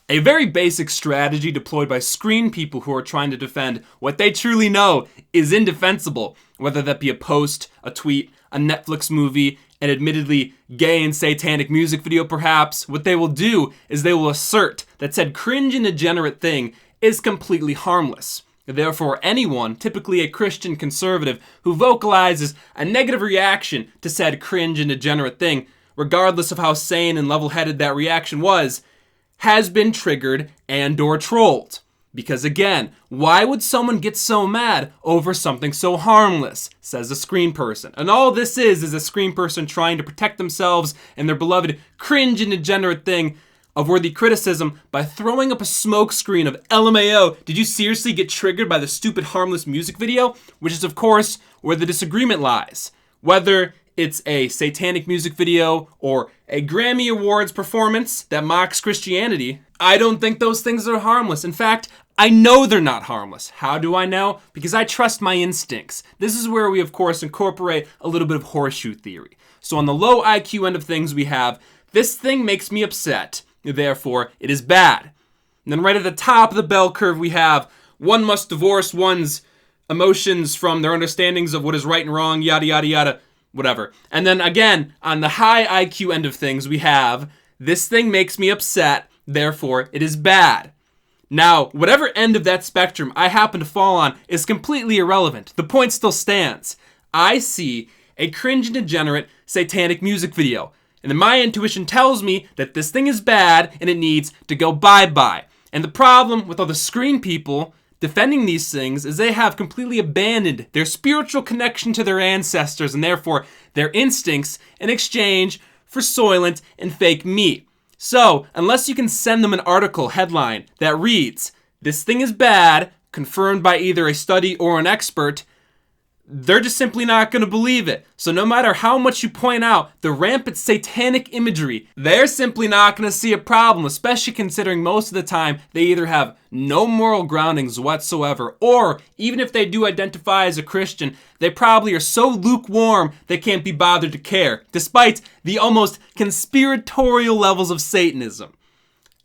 A very basic strategy deployed by screen people who are trying to defend what they truly know is indefensible, whether that be a post, a tweet, a Netflix movie, an admittedly gay and satanic music video perhaps. What they will do is they will assert that said cringe and degenerate thing is completely harmless. Therefore, anyone, typically a Christian conservative, who vocalizes a negative reaction to said cringe and degenerate thing, regardless of how sane and level-headed that reaction was, has been triggered and or trolled. Because again, why would someone get so mad over something so harmless, says a screen person. And all this is a screen person trying to protect themselves and their beloved cringe and degenerate thing of worthy criticism by throwing up a smoke screen of LMAO. Did you seriously get triggered by the stupid harmless music video? Which is of course where the disagreement lies. Whether it's a satanic music video or a Grammy Awards performance that mocks Christianity, I don't think those things are harmless. In fact, I know they're not harmless. How do I know? Because I trust my instincts. This is where we, of course, incorporate a little bit of horseshoe theory. So on the low IQ end of things we have, this thing makes me upset, therefore it is bad. And then right at the top of the bell curve we have, one must divorce one's emotions from their understandings of what is right and wrong, yada yada yada, whatever. And then again, on the high IQ end of things we have, this thing makes me upset, therefore it is bad. Now, whatever end of that spectrum I happen to fall on is completely irrelevant. The point still stands. I see a cringe and degenerate satanic music video, and then my intuition tells me that this thing is bad and it needs to go bye-bye. And the problem with all the screen people defending these things is they have completely abandoned their spiritual connection to their ancestors and therefore their instincts in exchange for soylent and fake meat. So, unless you can send them an article headline that reads, "This thing is bad," confirmed by either a study or an expert, they're just simply not going to believe it. So no matter how much you point out the rampant satanic imagery, they're simply not going to see a problem, especially considering most of the time they either have no moral groundings whatsoever, or even if they do identify as a Christian, they probably are so lukewarm they can't be bothered to care, despite the almost conspiratorial levels of Satanism.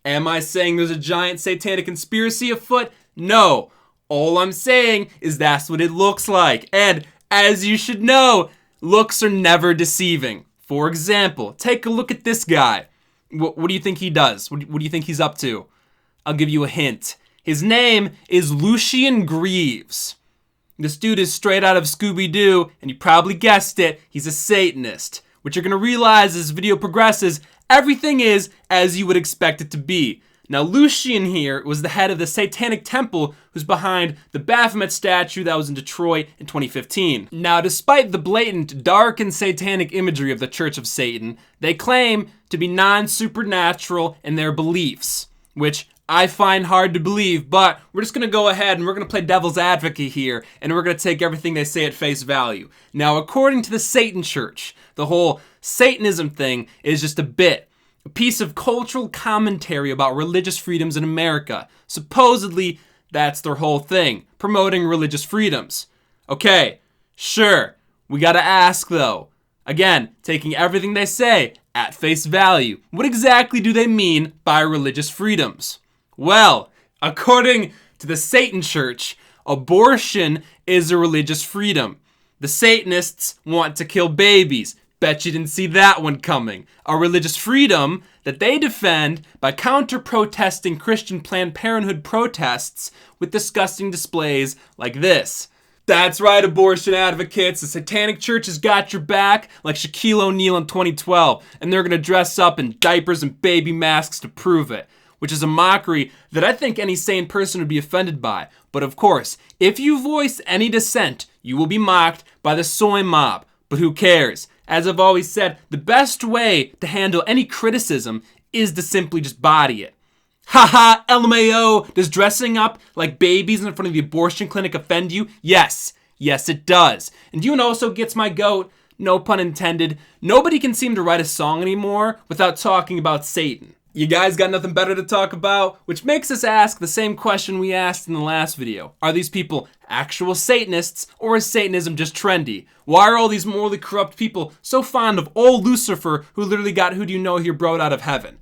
Am I saying there's a giant satanic conspiracy afoot? No. All I'm saying is that's what it looks like. And as you should know, looks are never deceiving. For example, take a look at this guy. What do you think he does? What do you think he's up to? I'll give you a hint. His name is Lucien Greaves. This dude is straight out of Scooby-Doo, and you probably guessed it, he's a Satanist. What you're going to realize as the video progresses, everything is as you would expect it to be. Now, Lucien here was the head of the Satanic Temple who's behind the Baphomet statue that was in Detroit in 2015. Now, despite the blatant dark and satanic imagery of the Church of Satan, they claim to be non-supernatural in their beliefs, which I find hard to believe, but we're just going to go ahead and we're going to play devil's advocate here, and we're going to take everything they say at face value. Now, according to the Satan Church, the whole Satanism thing is just a piece of cultural commentary about religious freedoms in America. Supposedly, that's their whole thing, promoting religious freedoms. Okay, sure, we gotta ask though, again, taking everything they say at face value, what exactly do they mean by religious freedoms? Well, according to the Satan Church, abortion is a religious freedom. The Satanists want to kill babies. Bet you didn't see that one coming. A religious freedom that they defend by counter-protesting Christian Planned Parenthood protests with disgusting displays like this. That's right, abortion advocates. The Satanic Church has got your back like Shaquille O'Neal in 2012, and they're going to dress up in diapers and baby masks to prove it, which is a mockery that I think any sane person would be offended by. But of course, if you voice any dissent, you will be mocked by the soy mob. But who cares? As I've always said, the best way to handle any criticism is to simply just body it. Haha, LMAO, does dressing up like babies in front of the abortion clinic offend you? Yes, it does. And do you know what also gets my goat? No pun intended. Nobody can seem to write a song anymore without talking about Satan. You guys got nothing better to talk about? Which makes us ask the same question we asked in the last video. Are these people actual Satanists, or is Satanism just trendy? Why are all these morally corrupt people so fond of old Lucifer, who literally got who do you know here brought out of heaven?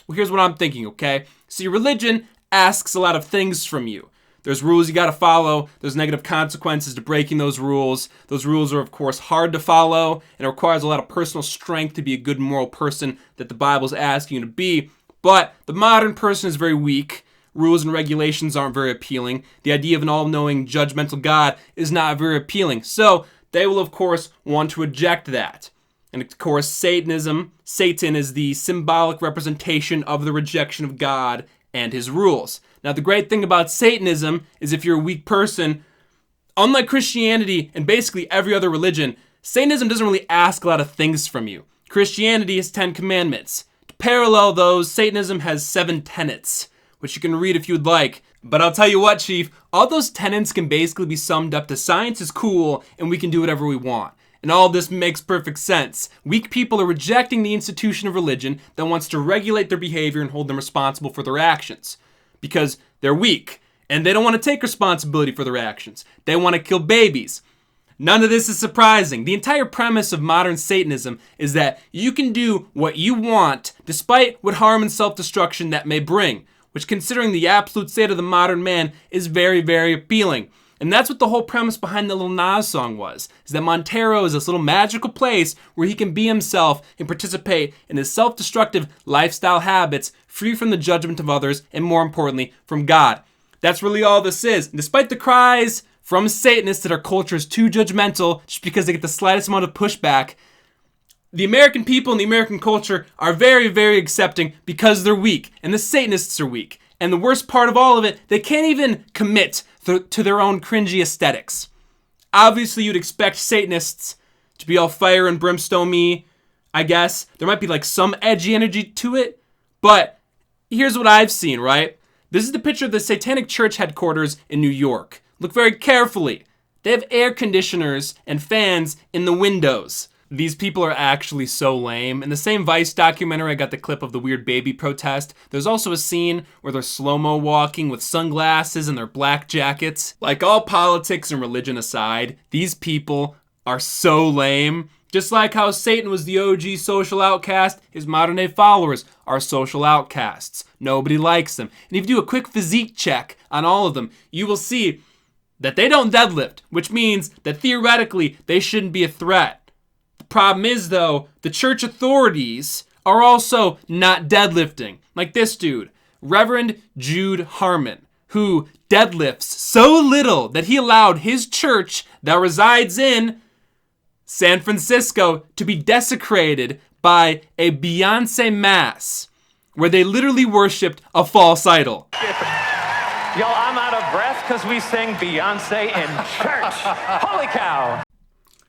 Well, here's what I'm thinking, okay? So your religion asks a lot of things from you. There's rules you gotta follow. There's negative consequences to breaking those rules. Those rules are, of course, hard to follow, and it requires a lot of personal strength to be a good moral person that the Bible's asking you to be. But the modern person is very weak. Rules and regulations aren't very appealing. The idea of an all-knowing, judgmental God is not very appealing. So they will, of course, want to reject that. And of course, Satan is the symbolic representation of the rejection of God and his rules. Now, the great thing about Satanism is if you're a weak person, unlike Christianity and basically every other religion, Satanism doesn't really ask a lot of things from you. Christianity has 10 commandments. To parallel those, Satanism has 7 tenets, which you can read if you'd like. But I'll tell you what, Chief, all those tenets can basically be summed up to science is cool and we can do whatever we want. And all this makes perfect sense. Weak people are rejecting the institution of religion that wants to regulate their behavior and hold them responsible for their actions. Because they're weak, and they don't want to take responsibility for their actions. They want to kill babies. None of this is surprising. The entire premise of modern Satanism is that you can do what you want despite what harm and self-destruction that may bring, which, considering the absolute state of the modern man, is very, very appealing. And that's what the whole premise behind the Lil Nas song was, is that Montero is this little magical place where he can be himself and participate in his self-destructive lifestyle habits, free from the judgment of others, and more importantly, from God. That's really all this is. And despite the cries from Satanists that our culture is too judgmental just because they get the slightest amount of pushback, the American people and the American culture are very, very accepting because they're weak, and the Satanists are weak. And the worst part of all of it, they can't even commit to their own cringy aesthetics. Obviously, you'd expect Satanists to be all fire and brimstone-y, I guess. There might be like some edgy energy to it, but here's what I've seen, right? This is the picture of the Satanic Church headquarters in New York. Look very carefully. They have air conditioners and fans in the windows. These people are actually so lame. In the same Vice documentary, I got the clip of the weird baby protest. There's also a scene where they're slow-mo walking with sunglasses and their black jackets. Like, all politics and religion aside, these people are so lame. Just like how Satan was the OG social outcast, his modern-day followers are social outcasts. Nobody likes them. And if you do a quick physique check on all of them, you will see that they don't deadlift, which means that theoretically they shouldn't be a threat. Problem is, though, the church authorities are also not deadlifting. Like this dude, Reverend Jude Harmon, who deadlifts so little that he allowed his church that resides in San Francisco to be desecrated by a Beyonce mass, where they literally worshipped a false idol. Yo, I'm out of breath because we sing Beyonce in church. Holy cow.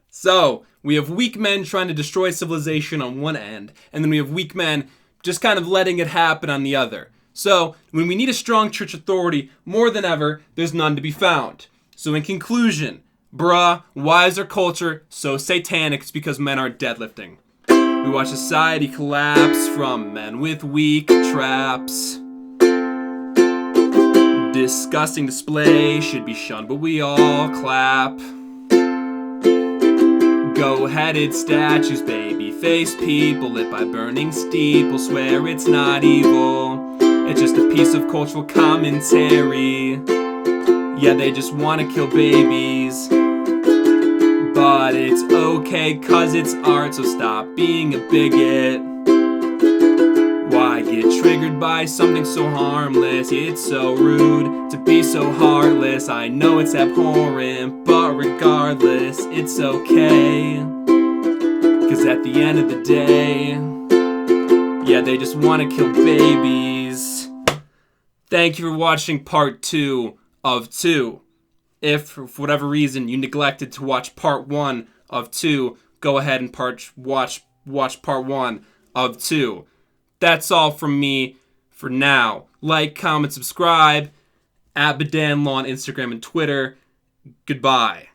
So, we have weak men trying to destroy civilization on one end, and then we have weak men just kind of letting it happen on the other. So, when we need a strong church authority, more than ever, there's none to be found. So in conclusion, bruh, why is our culture so satanic? It's because men aren't deadlifting. We watch society collapse from men with weak traps. Disgusting display should be shunned, but we all clap. Go-headed statues, baby-faced people lit by burning steeples, swear it's not evil, it's just a piece of cultural commentary. Yeah, they just want to kill babies, but it's okay cause it's art, so stop being a bigot. Why get triggered by something so harmless? It's so rude to be so heartless. I know it's abhorrent, but regardless, it's okay. Cause at the end of the day, yeah, they just want to kill babies. Thank you for watching part 2 of 2. If, for whatever reason, you neglected to watch part 1 of 2, go ahead and watch part 1 of 2. That's all from me for now. Like, comment, subscribe. @BedanLaw on Instagram and Twitter. Goodbye.